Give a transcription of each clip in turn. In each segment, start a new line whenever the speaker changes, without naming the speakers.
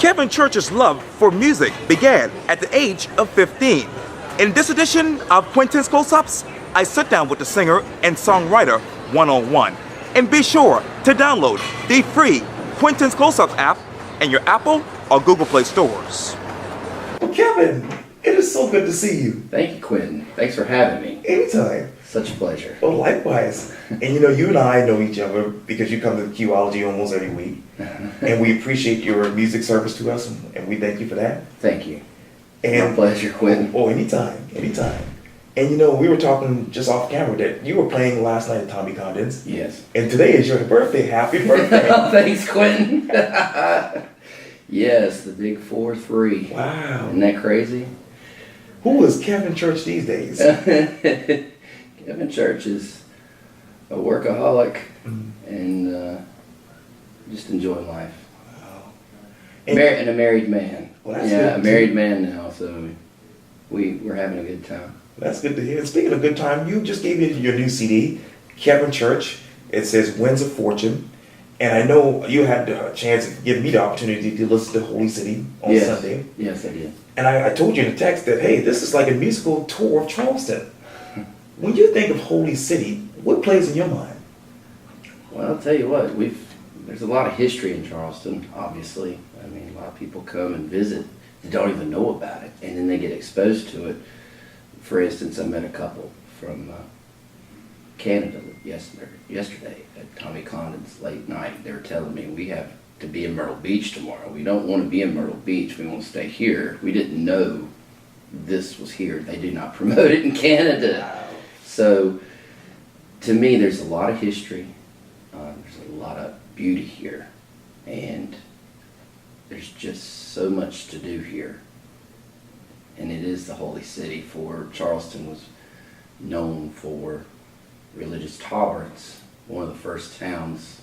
Kevin Church's love for music began at the age of 15. In this edition of Quintin'a Close-Ups, I sit down with the singer and songwriter one-on-one. And be sure to download the free Quintin'a Close-Ups app in your Apple or Google Play stores. Well, Kevin, it is so good to see you.
Thank you, Quentin. Thanks for having me.
Anytime.
Such a pleasure.
Well, likewise. And you and I know each other because you come to Qology almost every week. And we appreciate your music service to us, and we thank you for that.
Thank you.
And
my pleasure, Quentin.
Oh, anytime. And we were talking just off camera that you were playing last night at Tommy Condon's.
Yes.
And today is your birthday. Happy birthday.
Oh, thanks, Quentin. Yes, the big 4-3.
Wow.
Isn't that crazy?
Who is Kevin Church these days?
Kevin Church is a workaholic and just enjoying life.
Wow.
And a married man.
Well, that's
a
good
married man now, so we're having a good time.
That's good to hear. Speaking of good time, you just gave me your new CD, Kevin Church. It says Winds of Fortune. And I know you had the chance to give me the opportunity to listen to Holy City on Sunday.
Yes, I did.
And I told you in the text that, hey, this is like a musical tour of Charleston. When you think of Holy City, what plays in your mind?
Well, I'll tell you what, there's a lot of history in Charleston, obviously. I mean, a lot of people come and visit that don't even know about it, and then they get exposed to it. For instance, I met a couple from Canada yesterday at Tommy Condon's late night. They were telling me, we have to be in Myrtle Beach tomorrow. We don't want to be in Myrtle Beach. We want to stay here. We didn't know this was here. They do not promote it in Canada. So, to me, there's a lot of history. There's a lot of beauty here. And there's just so much to do here. And it is the holy city. For Charleston was known for religious tolerance. One of the first towns,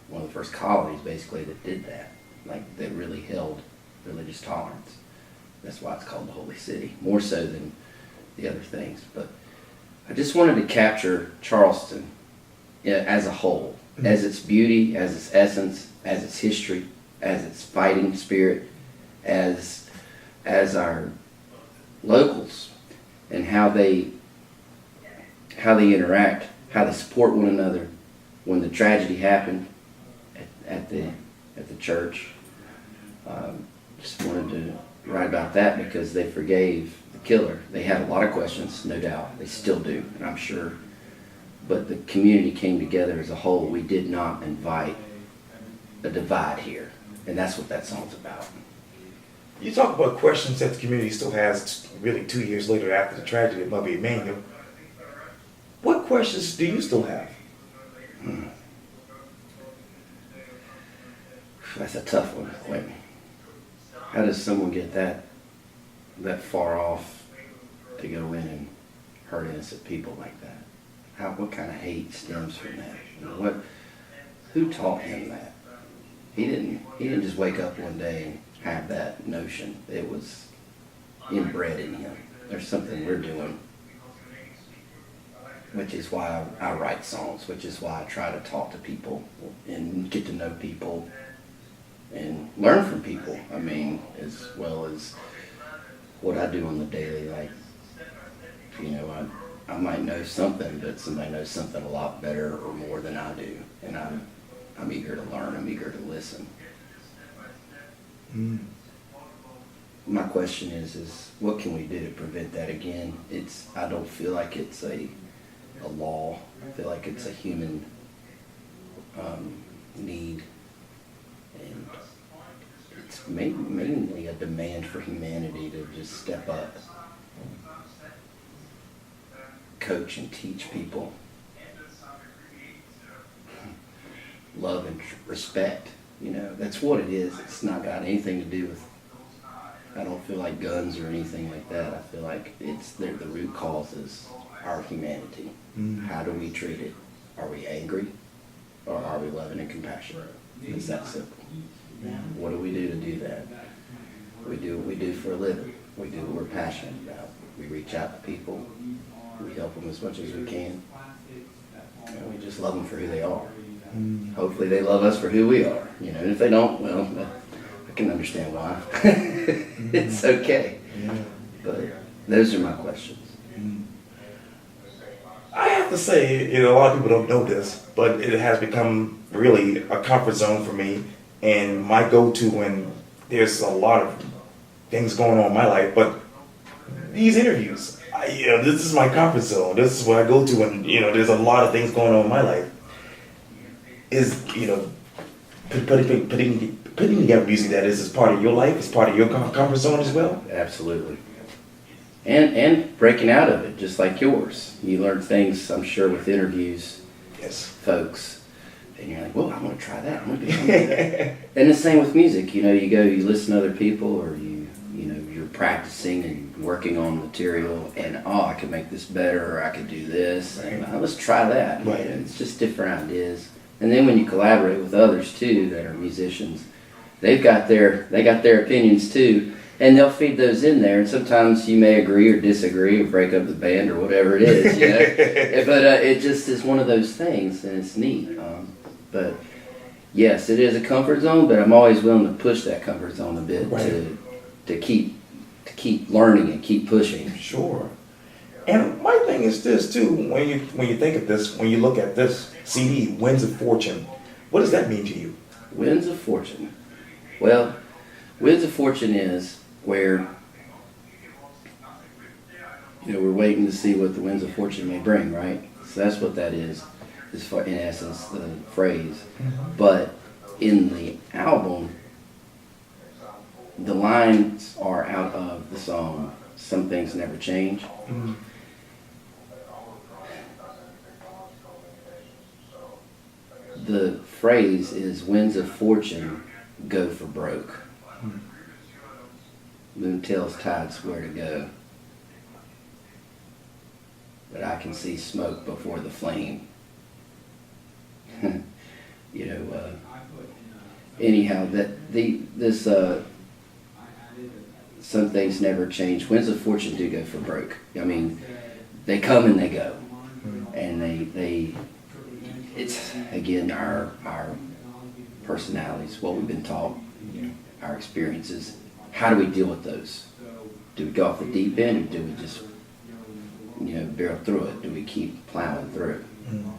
one of the first colonies basically that did that. Like, that really held religious tolerance. That's why it's called the holy city, more so than the other things. But I just wanted to capture Charleston as a whole, as its beauty, as its essence, as its history, as its fighting spirit, as our locals, and how they interact, how they support one another. When the tragedy happened at the church, just wanted to write about that because they forgave the killer. They had a lot of questions, no doubt. They still do, and I'm sure. But the community came together as a whole. We did not invite a divide here, and that's what that song's about.
You talk about questions that the community still has really 2 years later after the tragedy of Mother Emanuel. What questions do you still have?
That's a tough one. Like, how does someone get that far off to go in and hurt innocent people like that? What kind of hate stems from that? Who taught him that? He didn't just wake up one day and have that notion. It was inbred in him. There's something we're doing, which is why I write songs, which is why I try to talk to people and get to know people and learn from people. I mean, as well as what I do on the daily. Like, I might know something, but somebody knows something a lot better or more than I do. And I'm eager to learn. I'm eager to listen. My question is what can we do to prevent that again? I don't feel like it's a law. I feel like it's a human need, and it's mainly a demand for humanity to just step up, coach and teach people love and respect. That's what it is. It's not got anything to do with, I don't feel like guns or anything like that. I feel like the root cause is our humanity. How do we treat it? Are we angry, or are we loving and compassionate? It's that simple. What do we do to do that? We do what we do for a living. We do what we're passionate about. We reach out to people. We help them as much as we can. And we just love them for who they are. Hopefully they love us for who we are. And if they don't, well, I can understand why. It's okay.
Yeah.
But those are my questions.
I have to say, a lot of people don't know this, but it has become really a comfort zone for me and my go-to when there's a lot of things going on in my life. But these interviews, this is my comfort zone. This is what I go to when, there's a lot of things going on in my life. Is, putting together music that is part of your life, is part of your comfort zone as well?
Absolutely. And breaking out of it, just like yours. You learn things, I'm sure, with interviews,
Yes.
folks, and you're like, well, I'm going to try that. I'm going to do that. And the same with music. You listen to other people, or you're practicing and working on material, and I could make this better, or I could do this. And let's try that.
Right.
It's just different ideas. And then when you collaborate with others too that are musicians, they got their opinions too. And they'll feed those in there, and sometimes you may agree or disagree or break up the band or whatever it is, But it just is one of those things, and it's neat. But yes, it is a comfort zone, but I'm always willing to push that comfort zone a bit to keep learning and keep pushing.
Sure. And my thing is this too, when you think of this, when you look at this CD, Winds of Fortune, what does that mean to you?
Winds of Fortune. Well, Winds of Fortune is where we're waiting to see what the winds of fortune may bring, right? So that's what that is in essence, the phrase.
Mm-hmm.
But in the album, the lines are out of the song Some Things Never Change.
Mm-hmm.
The phrase is winds of fortune go for broke. Moon tells tides where to go, but I can see smoke before the flame. Anyhow, some things never change. Winds of fortune do go for broke. I mean, they come and they go, and it's again our personalities, what we've been taught, our experiences. How do we deal with those? Do we go off the deep end, or do we just, barrel through it? Do we keep plowing through it?
Mm-hmm.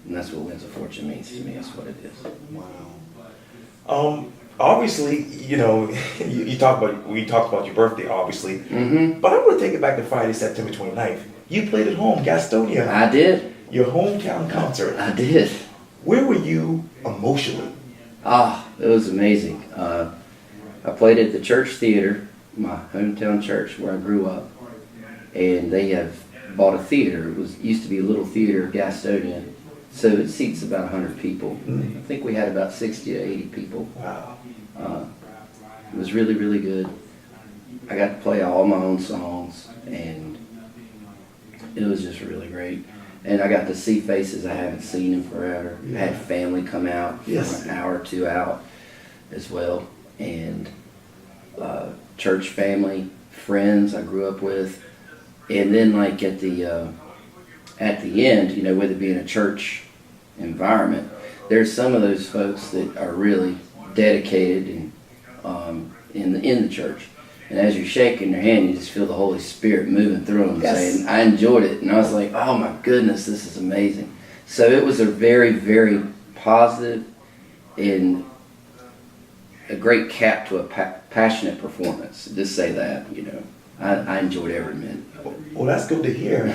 And that's what Winds of Fortune means to me. That's what it is.
Wow. Obviously, we talked about your birthday, obviously.
Mm-hmm.
But I want to take it back to Friday, September 29th. You played at home, Gastonia.
I did.
Your hometown concert.
I did.
Where were you emotionally?
It was amazing. I played at the church theater, my hometown church where I grew up, and they have bought a theater. It used to be a little theater, Gastonia, so it seats about 100 people.
Mm.
I think we had about 60 to 80 people.
Wow.
It was really, really good. I got to play all my own songs, and it was just really great. And I got to see faces I haven't seen in forever. I had family come out
Yes.
for an hour or two out as well. And church family, friends I grew up with. And then like at the end, with it being a church environment, there's some of those folks that are really dedicated and in the church. And as you're shaking their hand, you just feel the Holy Spirit moving through them, saying, I enjoyed it. And I was like, oh my goodness, this is amazing. So it was a very, very positive and a great cap to a passionate performance. Just say that, I enjoyed every minute.
Well, that's good to hear.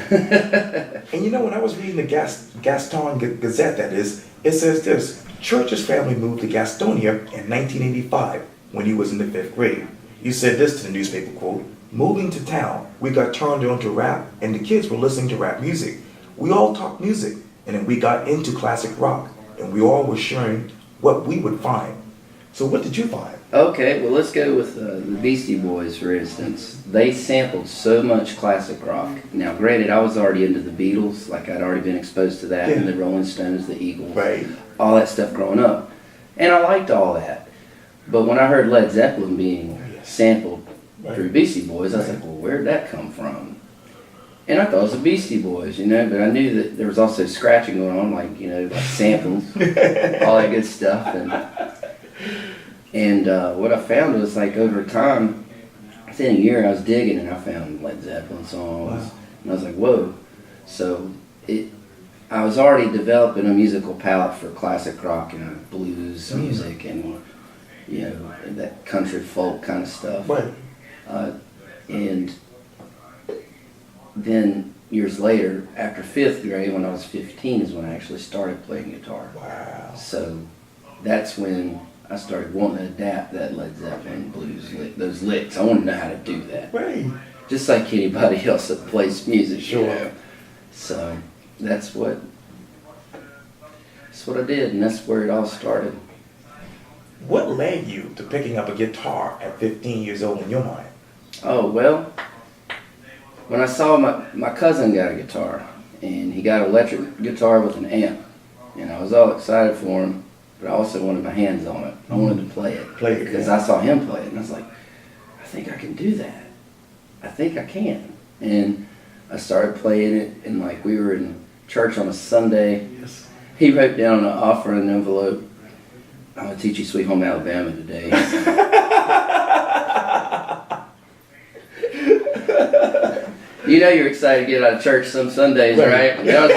And when I was reading the Gaston Gazette, that is, it says this: Church's family moved to Gastonia in 1985 when he was in the 5th grade. You said this to the newspaper, quote, "Moving to town, we got turned on to rap, and the kids were listening to rap music. We all talked music, and then we got into classic rock, and we all were sharing what we would find." So what did you find?
Okay, well, let's go with the Beastie Boys, for instance. They sampled so much classic rock. Now, granted, I was already into the Beatles, like I'd already been exposed to that, and the Rolling Stones, the Eagles,
Right.
all that stuff growing up. And I liked all that. But when I heard Led Zeppelin being sampled through Beastie Boys, I was like, well, where'd that come from? And I thought it was the Beastie Boys, but I knew that there was also scratching going on, like samples, all that good stuff. And And what I found was like over time, within a year, I was digging and I found Led Zeppelin songs,
Wow.
and I was like, whoa. So I was already developing a musical palette for classic rock and blues music and that country folk kind of stuff.
Right.
And then years later, after 5th grade, when I was 15, is when I actually started playing guitar.
Wow.
So that's when I started wanting to adapt that Led Zeppelin blues, those licks. I wanted to know how to do that.
Right.
Just like anybody else that plays music,
Sure.
you know. So that's what I did, and that's where it all started.
What led you to picking up a guitar at 15 years old in your mind?
Oh, well, when I saw my cousin got a guitar, and he got an electric guitar with an amp, and I was all excited for him, but I also wanted my hands on it. I wanted to play it.
Play it,
because
yeah.
I saw him play it, and I was like, I think I can do that. I think I can. And I started playing it, and like we were in church on a Sunday.
Yes.
He wrote down an offering envelope. I'm going to teach you Sweet Home Alabama today. You know you're excited to get out of church some Sundays, right? That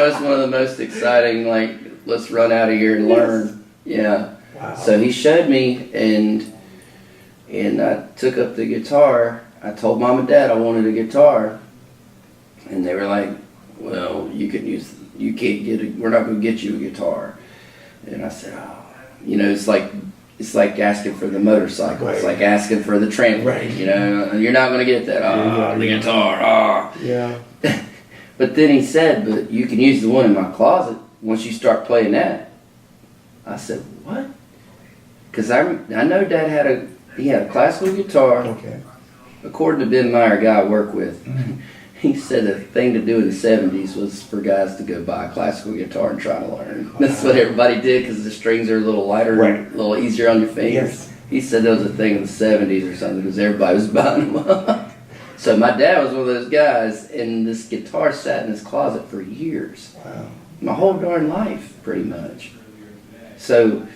was one of the most exciting, like, let's run out of here and learn. Yeah.
Wow.
So he showed me, and I took up the guitar. I told Mom and Dad I wanted a guitar, and they were like, well, we're not going to get you a guitar. And I said, oh, it's like asking for the motorcycle. It's
Right.
like asking for the trampoline,
Right.
You're not going to get that. Oh, the guitar, oh.
Yeah.
But then he said, but you can use the one in my closet once you start playing that. I said, what? Because I know Dad had a classical guitar.
Okay.
According to Ben Meyer, a guy I work with, he said the thing to do in the 70s was for guys to go buy a classical guitar and try to learn. That's what everybody did because the strings are a little lighter,
Right.
a little easier on your fingers.
Yes.
He said that was a thing in the 70s or something because everybody was buying them up. So my dad was one of those guys, and this guitar sat in his closet for years.
Wow.
My whole darn life, pretty much. So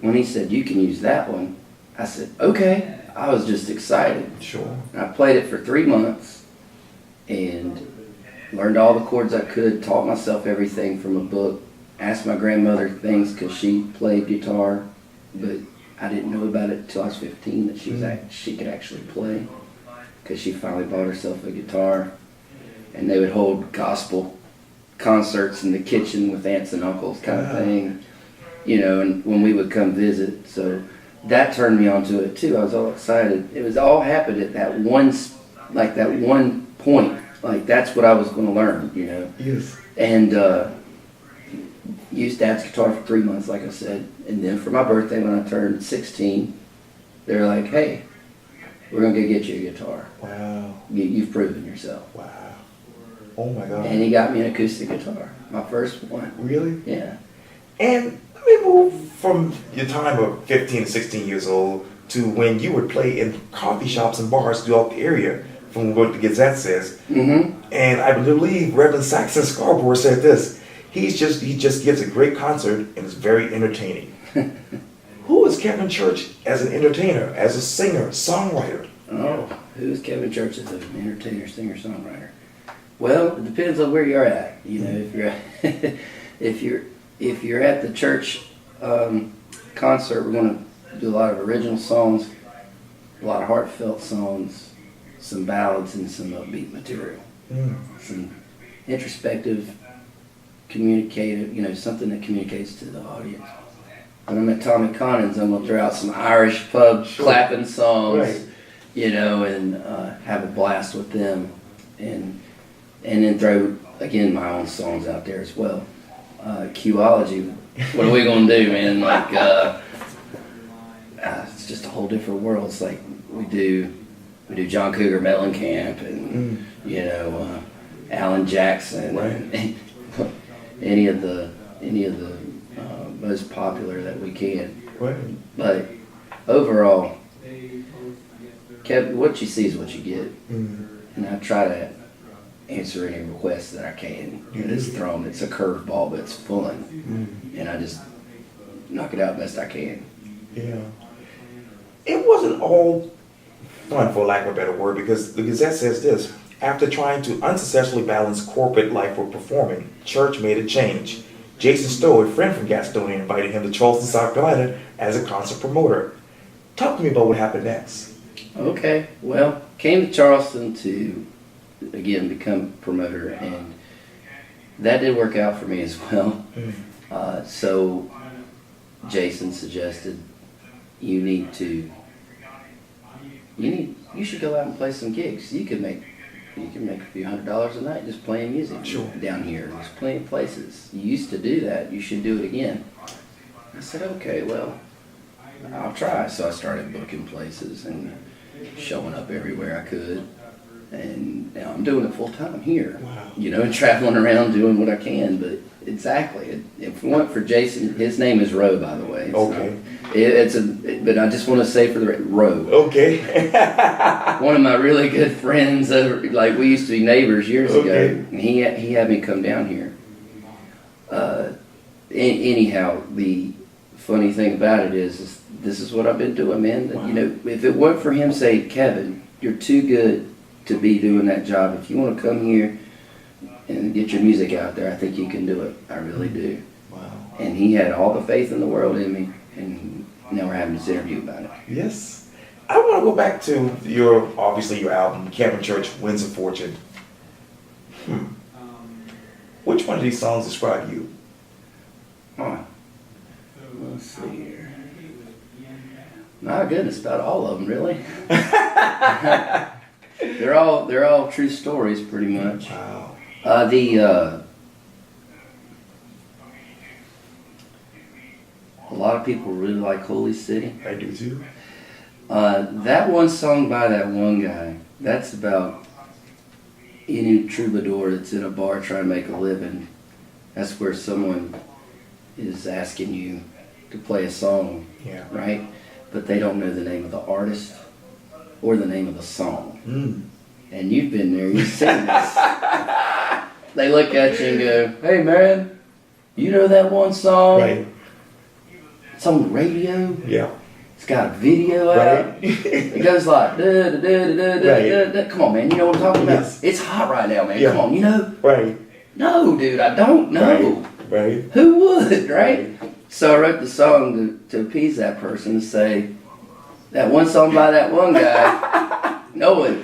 when he said, you can use that one, I said, okay. I was just excited.
Sure.
And I played it for 3 months and learned all the chords I could, taught myself everything from a book, asked my grandmother things because she played guitar, but I didn't know about it until I was 15 that she could actually play, because she finally bought herself a guitar, and they would hold gospel concerts in the kitchen with aunts and uncles kind of thing, and when we would come visit. So that turned me onto it too. I was all excited. It was all happened at that one point. Like that's what I was going to learn,
Yes.
And used Dad's guitar for 3 months, like I said. And then for my birthday, when I turned 16, they were like, "Hey, we're going to go get you a guitar.
Wow.
You've proven yourself."
Wow. Oh my God.
And he got me an acoustic guitar, my first one.
Really?
Yeah.
And let me move from your time of 15 to 16 years old to when you would play in coffee shops and bars throughout the area, from what the Gazette says.
Mm-hmm.
And I believe Reverend Saxon Scarborough said this: he just gives a great concert and is very entertaining. Who is Kevin Church as an entertainer, as a singer, songwriter?
Oh, who's Kevin Church as an entertainer, singer, songwriter? Well, it depends on where you're at. If you're if you're at the church concert, we're going to do a lot of original songs, a lot of heartfelt songs, some ballads, and some upbeat material. Some introspective, communicative, something that communicates to the audience. When I'm at Tommy Connon's, I'm going to throw out some Irish pub clapping songs,
Right.
and have a blast with them. And then throw, again, my own songs out there as well. Qology, what are we going to do, man? It's just a whole different world. It's like we do John Cougar Mellencamp and, Alan Jackson,
Right.
and any of the most popular that we can.
Right.
But overall, what you see is what you get. And I try to answer any requests that I can. It's thrown. It's a curveball, but it's fun. And I just knock it out best I can.
Yeah. It wasn't all fun, for lack of a better word, because the Gazette says this: after trying to unsuccessfully balance corporate life with performing, Church made a change. Jason Stowe, a friend from Gastonia, invited him to Charleston, South Carolina as a concert promoter. Talk to me about what happened next.
Okay, well, came to Charleston to, again, become promoter, and that did work out for me as well. So Jason suggested you should go out and play some gigs. You can make a few $100s a night just playing music down here. There's plenty of places. You used to do that. You should do it again. I said, okay, well, I'll try. So I started booking places and showing up everywhere I could. And now I'm doing it full time here.
Wow.
You know, traveling around doing what I can. But exactly, if we went for Jason, his name is Roe, by the way.
Okay.
But I just want to say for the Roe.
Okay.
One of my really good friends, like we used to be neighbors years ago, and he had me come down here. Anyhow, the funny thing about it is this is what I've been doing, man.
Wow.
You know, if it weren't for him saying, Kevin, you're too good to be doing that job. If you want to come here and get your music out there, I think you can do it. I really do.
Wow.
And he had all the faith in the world in me, and now we're having this interview about it.
Yes. I want to go back to your album, Kevin Church, Winds of Fortune. Which one of these songs describe you?
Let's see here. My goodness, about all of them, really. They're all true stories, pretty much.
Wow.
A lot of people really like Holy City.
I do too.
That one song by that one guy, that's about any troubadour that's in a bar trying to make a living. That's where someone is asking you to play a song, right? But they don't know the name of the artist or the name of the song. And you've been there, you've seen this. They look at you and go, hey man, you know that one song?
Right.
It's on the radio.
Yeah.
It's got a video out. It goes like, da, da, da, da, da, da, da. Come on, man, you know what I'm talking about?
Yes.
It's hot right now, man.
Yeah.
Come on, you know?
Right.
No, dude, I don't know.
Right.
Who would, right? So I wrote the song to appease that person, to say, that one song by that one guy, no one,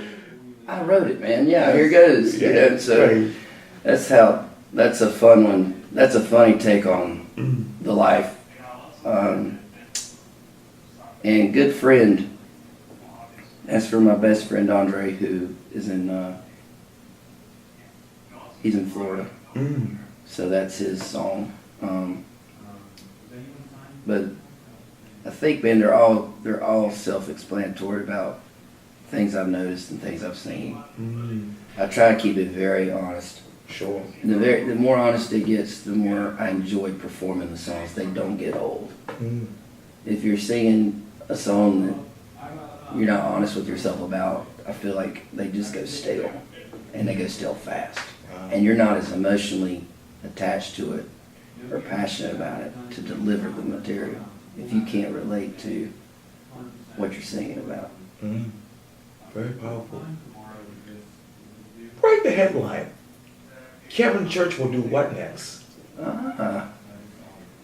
I wrote it, man. Yeah, here goes.
Yeah.
You know, so that's a fun one. That's a funny take on the life. And good friend, that's for my best friend Andre, who is he's in Florida. So that's his song. But I think, man, they're all self-explanatory about things I've noticed and things I've seen. I try to keep it very honest.
Sure.
The more honest it gets, the more I enjoy performing the songs. They don't get old. If you're singing a song that you're not honest with yourself about, I feel like they just go stale, and they go stale fast. And you're not as emotionally attached to it or passionate about it to deliver the material if you can't relate to what you're singing about.
Very powerful. Write the headline. Kevin Church will do what next?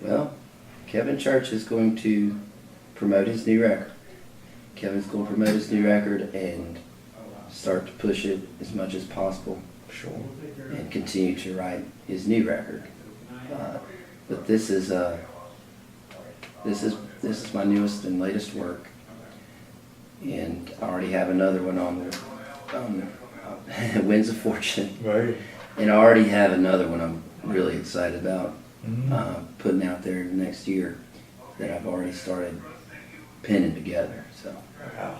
Well, Kevin Church is going to promote his new record. Kevin's going to promote his new record and start to push it as much as possible.
Sure.
And continue to write his new record. But this is my newest and latest work, and I already have another one on Winds of Fortune.
Right.
And I already have another one I'm really excited about putting out there next year that I've already started pinning together. So.
Wow.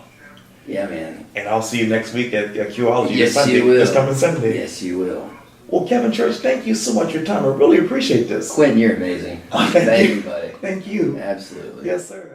Yeah, man.
And I'll see you next week at Qology
Yes,
Sunday.
you will.
This coming Sunday.
Yes, you will.
Well, Kevin Church, thank you so much for your time. I really appreciate this.
Quentin, you're amazing.
Oh, thank you.
you, buddy.
Thank you.
Absolutely.
Yes, sir.